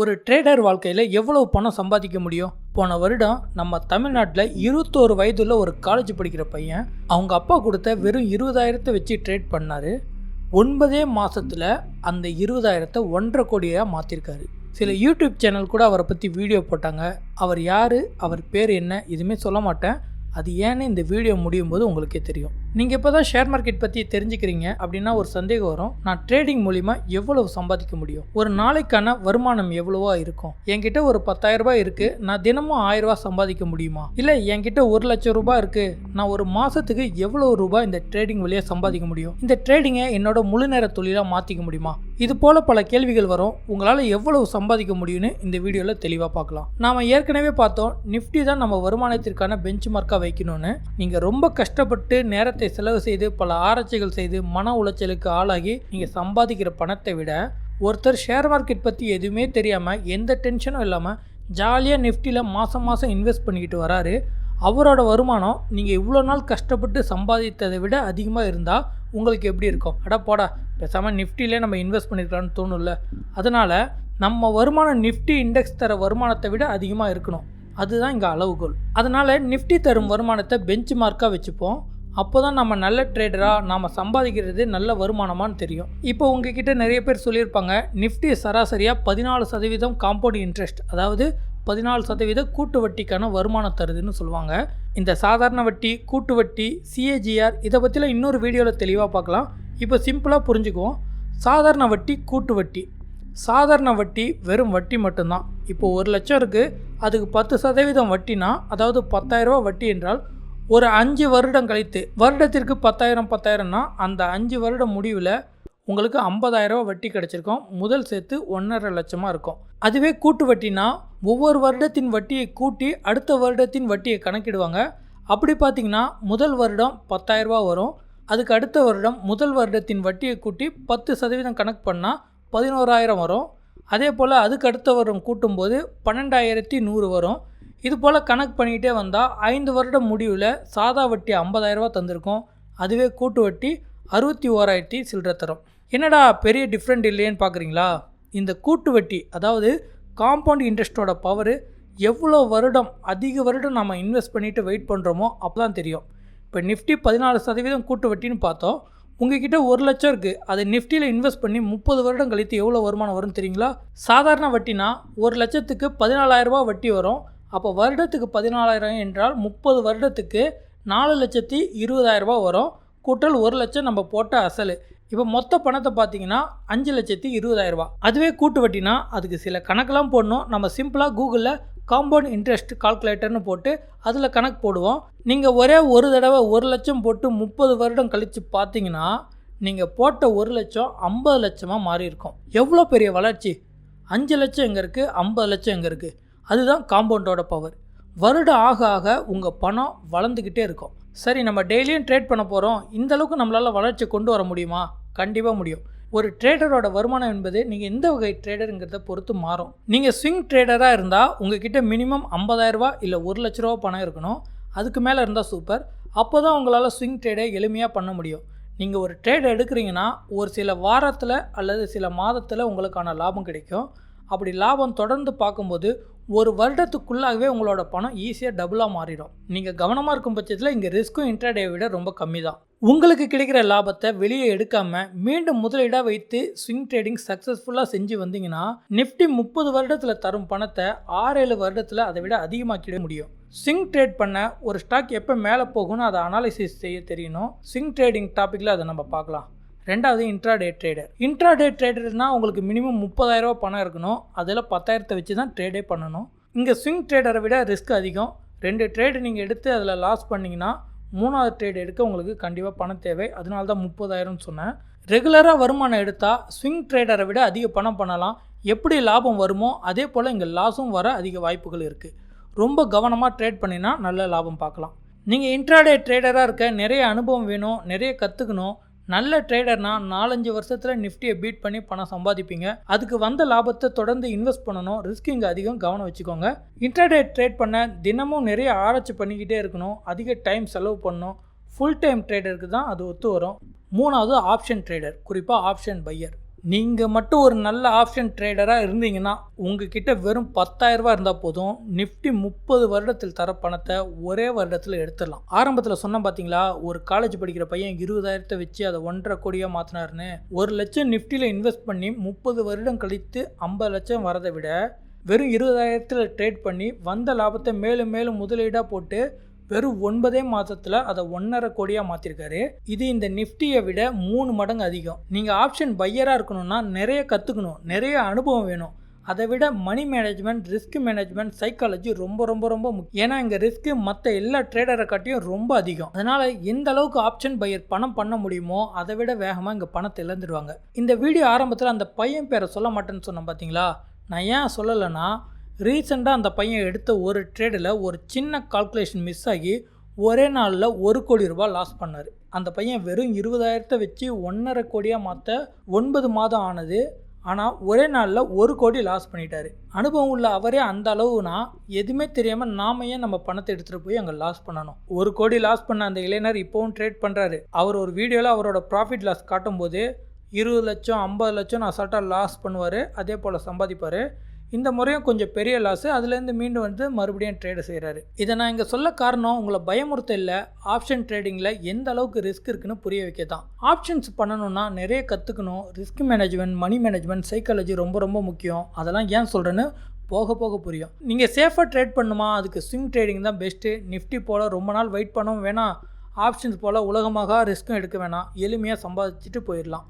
ஒரு ட்ரேடர் வாழ்க்கையில் எவ்வளவு பணம் சம்பாதிக்க முடியும்? போன வருடம் நம்ம தமிழ்நாட்டில் 21 வயதுள்ள ஒரு காலேஜ் படிக்கிற பையன் அவங்க அப்பா கொடுத்த வெறும் 20,000 வச்சு ட்ரேட் பண்ணார். 9 மாதத்தில் அந்த 20,000 1.5 கோடியாக மாற்றிருக்காரு. சில யூடியூப் சேனல் கூட அவரை பற்றி வீடியோ போட்டாங்க. அவர் யார், அவர் பேர் என்ன, எதுவுமே சொல்ல மாட்டேன். அது ஏன்னு இந்த வீடியோ முடியும் போது உங்களுக்கே தெரியும். நீங்கள் இப்போ தான் ஷேர் மார்க்கெட் பற்றி தெரிஞ்சுக்கிறீங்க அப்படின்னா ஒரு சந்தேகம் வரும். நான் ட்ரேடிங் மூலிமா எவ்வளவு சம்பாதிக்க முடியும், ஒரு நாளைக்கான வருமானம் எவ்வளவா இருக்கும், என்கிட்ட ஒரு 10,000 ரூபாய் இருக்குது, நான் தினமும் 1000 ரூபாய் சம்பாதிக்க முடியுமா, இல்லை என்கிட்ட 1 லட்சம் ரூபாய் இருக்குது, நான் ஒரு மாதத்துக்கு எவ்வளவு ரூபாய் இந்த ட்ரேடிங் வழியாக சம்பாதிக்க முடியும், இந்த ட்ரேடிங்கை என்னோட முழு நேர தொழிலாக மாற்றிக்க முடியுமா, இது போல் பல கேள்விகள் வரும். உங்களால் எவ்வளவு சம்பாதிக்க முடியும்னு இந்த வீடியோவில் தெளிவாக பார்க்கலாம். நாம் ஏற்கனவே பார்த்தோம், நிஃப்டி தான் நம்ம வருமானத்திற்கான பெஞ்ச் மார்க்காக வைக்கணும்னு. நீங்கள் ரொம்ப கஷ்டப்பட்டு நேரத்தை செலவு செய்து பல ஆராய்ச்சிகள் செய்து மன உளைச்சலுக்கு ஆளாகி நீங்கள் சம்பாதிக்கிற பணத்தை விட ஒருத்தர் ஷேர் மார்க்கெட் பற்றி எதுவுமே தெரியாமல் எந்த டென்ஷனும் இல்லாமல் ஜாலியாக நிஃப்டியில் மாதம் இன்வெஸ்ட் பண்ணிக்கிட்டு வராரு. அவரோட வருமானம் நீங்கள் இவ்வளோ நாள் கஷ்டப்பட்டு சம்பாதித்ததை விட அதிகமாக இருந்தால் உங்களுக்கு எப்படி இருக்கும்? அட போடா, பேசாமல் நிஃப்டியிலே நம்ம இன்வெஸ்ட் பண்ணிக்கலாம்னு தோணும்ல. அதனால் நம்ம வருமானம் நிஃப்டி இண்டெக்ஸ் தர வருமானத்தை விட அதிகமாக இருக்கணும். அதுதான் இங்கே அளவுகோல். அதனால் நிஃப்டி தரும் வருமானத்தை பெஞ்ச் மார்க்காக வச்சுப்போம். அப்போ தான் நம்ம நல்ல ட்ரேடராக நாம் சம்பாதிக்கிறது நல்ல வருமானமானு தெரியும். இப்போ உங்ககிட்ட நிறைய பேர் சொல்லியிருப்பாங்க, நிஃப்டி சராசரியாக 14% காம்பவுண்ட் இன்ட்ரெஸ்ட், அதாவது 14% கூட்டு வட்டிக்கான வருமானம் தருதுன்னு சொல்லுவாங்க. இந்த சாதாரண வட்டி, கூட்டு வட்டி, CAGR இதை பற்றிலாம் இன்னொரு வீடியோவில் தெளிவாக பார்க்கலாம். இப்போ சிம்பிளாக புரிஞ்சுக்குவோம். சாதாரண வட்டி, கூட்டு வட்டி. சாதாரண வட்டி வெறும் வட்டி மட்டும்தான். இப்போ 1 லட்சம் இருக்குது, அதுக்கு 10% வட்டினா, அதாவது 10,000 ரூபா வட்டி என்றால் ஒரு 5 வருடம் கழித்து, வருடத்திற்கு 10,000 அந்த 5 வருடம் முடிவில் உங்களுக்கு 50,000 ரூபா வட்டி கிடச்சிருக்கும். முதல் சேர்த்து 1.5 லட்சமாக இருக்கும். அதுவே கூட்டு வட்டினா ஒவ்வொரு வருடத்தின் வட்டியை கூட்டி அடுத்த வருடத்தின் வட்டியை கணக்கிடுவாங்க. அப்படி பார்த்திங்கன்னா முதல் வருடம் 10,000 ரூபா வரும். அதுக்கு அடுத்த வருடம் முதல் வருடத்தின் வட்டியை கூட்டி 10% கணக்கு பண்ணால் 11,000 வரும். அதே போல் அதுக்கு அடுத்த வருடம் கூட்டும்போது 12,100 வரும். இது போல் கணக்கு பண்ணிக்கிட்டே வந்தால் 5 வருடம் முடிவில் சாதா வட்டி 50,000 ரூபா தந்திருக்கும். அதுவே கூட்டு வட்டி 61,000 சில்லறை தரும். என்னடா பெரிய டிஃப்ரெண்ட் இல்லையேன்னு பார்க்குறீங்களா? இந்த கூட்டு வட்டி, அதாவது காம்பவுண்ட் இன்ட்ரெஸ்ட்டோட பவர் எவ்வளோ வருடம், அதிக வருடம் நம்ம இன்வெஸ்ட் பண்ணிவிட்டு வெயிட் பண்ணுறோமோ அப்போ தான் தெரியும். இப்போ நிஃப்டி 14% கூட்டு வட்டின்னு பார்த்தோம். உங்ககிட்ட 1 லட்சம் இருக்குது, அதை நிஃப்டியில் இன்வெஸ்ட் பண்ணி 30 வருடம் கழித்து எவ்வளோ வருமானம் வரும் தெரியுங்களா? சாதாரண வட்டினா 1 லட்சத்துக்கு 14,000 ரூபா வட்டி வரும். அப்போ வருடத்துக்கு 14,000 என்றால் 30 வருடத்துக்கு 4,20,000 ரூபா வரும். கூட்டல் 1 லட்சம் நம்ம போட்ட அசல். இப்போ மொத்த பணத்தை பார்த்தீங்கன்னா 5,20,000 ரூபா. அதுவே கூட்டு வட்டினா அதுக்கு சில கணக்கெல்லாம் போடணும். நம்ம சிம்பிளாக கூகுளில் காம்பவுண்ட் இன்ட்ரெஸ்ட் கால்குலேட்டர்னு போட்டு அதில் கணக்கு போடுவோம். நீங்கள் ஒரே ஒரு தடவை 1 லட்சம் போட்டு 30 வருடம் கழித்து பார்த்தீங்கன்னா நீங்கள் போட்ட 1 லட்சம் 50 லட்சமாக மாறி இருக்கும். எவ்வளோ பெரிய வளர்ச்சி! 5 லட்சம் எங்கே இருக்குது, 50 லட்சம் எங்கே இருக்குது? அதுதான் காம்பவுண்டோட பவர். வருடம் ஆக ஆக உங்கள் பணம் வளர்ந்துக்கிட்டே இருக்கும். சரி, நம்ம டெய்லியும் ட்ரேட் பண்ண போகிறோம், இந்தளவுக்கு நம்மளால் வளர்ச்சி கொண்டு வர முடியுமா? கண்டிப்பாக முடியும். ஒரு ட்ரேடரோட வருமானம் என்பது நீங்கள் எந்த வகை ட்ரேடருங்கிறத பொறுத்து மாறும். நீங்கள் ஸ்விங் ட்ரேடராக இருந்தால் உங்ககிட்ட மினிமம் 50,000 ரூபா இல்லை 1 லட்ச ரூபா பணம் இருக்கணும். அதுக்கு மேலே இருந்தால் சூப்பர். அப்போ தான் உங்களால் ஸ்விங் ட்ரேடை எளிமையாக பண்ண முடியும். நீங்கள் ஒரு ட்ரேட் எடுக்கிறீங்கன்னா ஒரு சில வாரத்தில் அல்லது சில மாதத்தில் உங்களுக்கான லாபம் கிடைக்கும். அப்படி லாபம் தொடர்ந்து பார்க்கும்போது ஒரு வருடத்துக்குள்ளாகவே உங்களோட பணம் ஈஸியாக டபுளாக மாறிடும். நீங்கள் கவனமாக இருக்கும் பட்சத்தில் இங்கே ரிஸ்க்கும் இன்ட்ராடே விட ரொம்ப கம்மி தான். உங்களுக்கு கிடைக்கிற லாபத்தை வெளியே எடுக்காமல் மீண்டும் முதலீடாக வைத்து ஸ்விங் ட்ரேடிங் சக்ஸஸ்ஃபுல்லாக செஞ்சு வந்தீங்கன்னா நிஃப்டி 30 வருடத்தில் தரும் பணத்தை 6-7 வருடத்தில் அதை விட அதிகமாக்கிட முடியும். ஸ்விங் ட்ரேட் பண்ண ஒரு ஸ்டாக் எப்போ மேலே போகும்னு அதை அனாலிசிஸ் செய்ய தெரியணும். ஸ்விங் ட்ரேடிங் டாப்பிக்கில் அதை நம்ம பார்க்கலாம். ரெண்டாவது இன்ட்ராடே ட்ரேடர். இன்ட்ராடே ட்ரேடர்னால் உங்களுக்கு மினிமம் 30,000 ரூபா பணம் இருக்கணும். அதில் 10,000 வச்சு தான் ட்ரேடே பண்ணணும். இங்கே ஸ்விங் ட்ரேடரை விட ரிஸ்க் அதிகம். 2 ட்ரேடு நீங்கள் எடுத்து அதில் லாஸ் பண்ணிங்கன்னா 3வது ட்ரேட் எடுக்க உங்களுக்கு கண்டிப்பாக பணம் தேவை. அதனால தான் 30,000 சொன்னேன். ரெகுலராக வருமானம் எடுத்தால் ஸ்விங் ட்ரேடரை விட அதிக பணம் பண்ணலாம். எப்படி லாபம் வருமோ அதே போல் இங்கே லாஸும் வர அதிக வாய்ப்புகள் இருக்குது. ரொம்ப கவனமாக ட்ரேட் பண்ணினா நல்ல லாபம் பார்க்கலாம். நீங்கள் இன்ட்ராடே ட்ரேடராக இருக்க நிறைய அனுபவம் வேணும், நிறைய கற்றுக்கணும். நல்ல ட்ரேடர்னா 4-5 வருஷத்தில் நிஃப்டியை பீட் பண்ணி பணம் சம்பாதிப்பீங்க. அதுக்கு வந்த லாபத்தை தொடர்ந்து இன்வெஸ்ட் பண்ணணும். ரிஸ்க் இங்கே அதிகம், கவனம் வச்சுக்கோங்க. இன்ட்ராடே ட்ரேட் பண்ண தினமும் நிறைய ஆராய்ச்சி பண்ணிக்கிட்டே இருக்கணும். அதிக டைம் செலவு பண்ணணும். ஃபுல் டைம் ட்ரேடருக்கு தான் அது ஒத்து வரும். 3வது ஆப்ஷன் ட்ரேடர், குறிப்பாக ஆப்ஷன் பையர். நீங்கள் மட்டும் ஒரு நல்ல ஆப்ஷன் ட்ரேடராக இருந்தீங்கன்னா உங்ககிட்ட வெறும் 10,000 ரூபா இருந்தால் போதும், நிஃப்டி 30 வருடத்தில் தர பணத்தை ஒரே வருடத்தில் எடுத்துடலாம். ஆரம்பத்தில் சொன்ன பார்த்தீங்களா, ஒரு காலேஜ் படிக்கிற பையன் 20,000 வச்சு அதை 1.5 கோடியாக மாற்றினாருன்னு. 1 லட்சம் நிஃப்டியில் இன்வெஸ்ட் பண்ணி 30 வருடம் கழித்து 50 லட்சம் வரதை விட வெறும் 20,000 ட்ரேட் பண்ணி வந்த லாபத்தை மேலும் மேலும் முதலீடாக போட்டு வெறும் 9 மாதத்தில் அதை 1.5 கோடியாக மாற்றிருக்காரு. இது இந்த நிஃப்டியை விட 3 மடங்கு அதிகம். நீங்கள் ஆப்ஷன் பையராக இருக்கணும்னா நிறைய கற்றுக்கணும், நிறைய அனுபவம் வேணும். அதை விட money management, risk management, psychology ரொம்ப ரொம்ப ரொம்ப முக்கியம். ஏன்னா இங்கே ரிஸ்க்கு மற்ற எல்லா ட்ரேடரை காட்டியும் ரொம்ப அதிகம். அதனால் எந்த அளவுக்கு ஆப்ஷன் பையர் பணம் பண்ண முடியுமோ அதை விட வேகமாக இங்கே பணத்தை இழந்துடுவாங்க. இந்த வீடியோ ஆரம்பத்தில் அந்த பையன் பேரை சொல்ல மாட்டேன்னு சொன்னேன் பார்த்தீங்களா, நான் ஏன் சொல்லலைன்னா ரீசெண்டாக அந்த பையன் எடுத்த ஒரு ட்ரேடில் ஒரு சின்ன கால்குலேஷன் மிஸ் ஆகி ஒரே நாளில் 1 கோடி ரூபாய் லாஸ் பண்ணார். அந்த பையன் வெறும் 20,000 வச்சு 1.5 கோடியாக மாற்ற 9 மாதம் ஆனது. ஆனால் ஒரே நாளில் 1 கோடி லாஸ் பண்ணிட்டாரு. அனுபவம் உள்ள அவரே அந்த அளவுனா எதுவுமே தெரியாமல் நாம ஏன் நம்ம பணத்தை எடுத்துகிட்டு போய் அங்கே லாஸ் பண்ணணும். 1 கோடி லாஸ் பண்ண அந்த இளைஞர் இப்போவும் ட்ரேட் பண்ணுறாரு. அவர் ஒரு வீடியோவில் அவரோட ப்ராஃபிட் லாஸ் காட்டும்போது 20 லட்சம் 50 லட்சம் அசால்ட்டாக லாஸ் பண்ணுவார், அதே போல் சம்பாதிப்பார். இந்த முறையும் கொஞ்சம் பெரிய லாஸு, அதுலேருந்து மீண்டும் வந்து மறுபடியும் ட்ரேடு செய்கிறாரு. இதை நான் இங்கே சொல்ல காரணம் உங்களை பயமுறுத்த இல்லை, ஆப்ஷன் ட்ரேடிங்கில் எந்த அளவுக்கு ரிஸ்க் இருக்குன்னு புரிய வைக்க தான். ஆப்ஷன்ஸ் பண்ணணும்னா நிறைய கற்றுக்கணும். Risk management, money management, psychology ரொம்ப ரொம்ப முக்கியம். அதெல்லாம் ஏன் சொல்கிறேன்னு போக போக புரியும். நீங்கள் சேஃபாக ட்ரேட் பண்ணுமா, அதுக்கு ஸ்விங் ட்ரேடிங் தான் பெஸ்ட்டு. நிஃப்டி போல் ரொம்ப நாள் வெயிட் பண்ணவும் வேணாம், ஆப்ஷன்ஸ் போல் உலகமாக ரிஸ்க்கும் எடுக்க வேணாம், எளிமையாக சம்பாதிச்சுட்டு போயிடலாம்.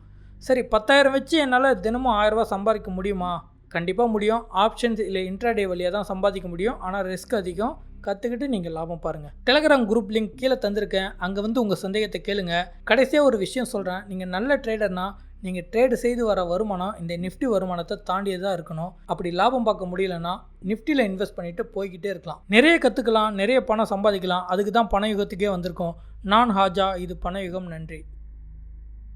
சரி, 10,000 வச்சு என்னால் தினமும் 1000 ரூபா சம்பாதிக்க முடியுமா? கண்டிப்பாக முடியும். ஆப்ஷன்ஸ் இல்லை இன்ட்ராடே வழியாக தான் சம்பாதிக்க முடியும். ஆனால் ரிஸ்க் அதிகம். கற்றுக்கிட்டு நீங்கள் லாபம் பாருங்கள். டெலகிராம் குரூப் லிங்க் கீழே தந்திருக்கேன், அங்கே வந்து உங்கள் சந்தேகத்தை கேளுங்க. கடைசியாக ஒரு விஷயம் சொல்கிறேன், நீங்கள் நல்ல ட்ரேடர்னா நீங்கள் ட்ரேடு செய்து வர வருமானம் இந்த நிஃப்டி வருமானத்தை தாண்டியதாக இருக்கணும். அப்படி லாபம் பார்க்க முடியலன்னா நிஃப்டியில் இன்வெஸ்ட் பண்ணிவிட்டு போய்கிட்டே இருக்கலாம். நிறைய கற்றுக்கலாம், நிறைய பணம் சம்பாதிக்கலாம். அதுக்கு தான் பணயுகத்துக்கே வந்திருக்கோம். நான் ஹாஜா, இது பணயுகம். நன்றி.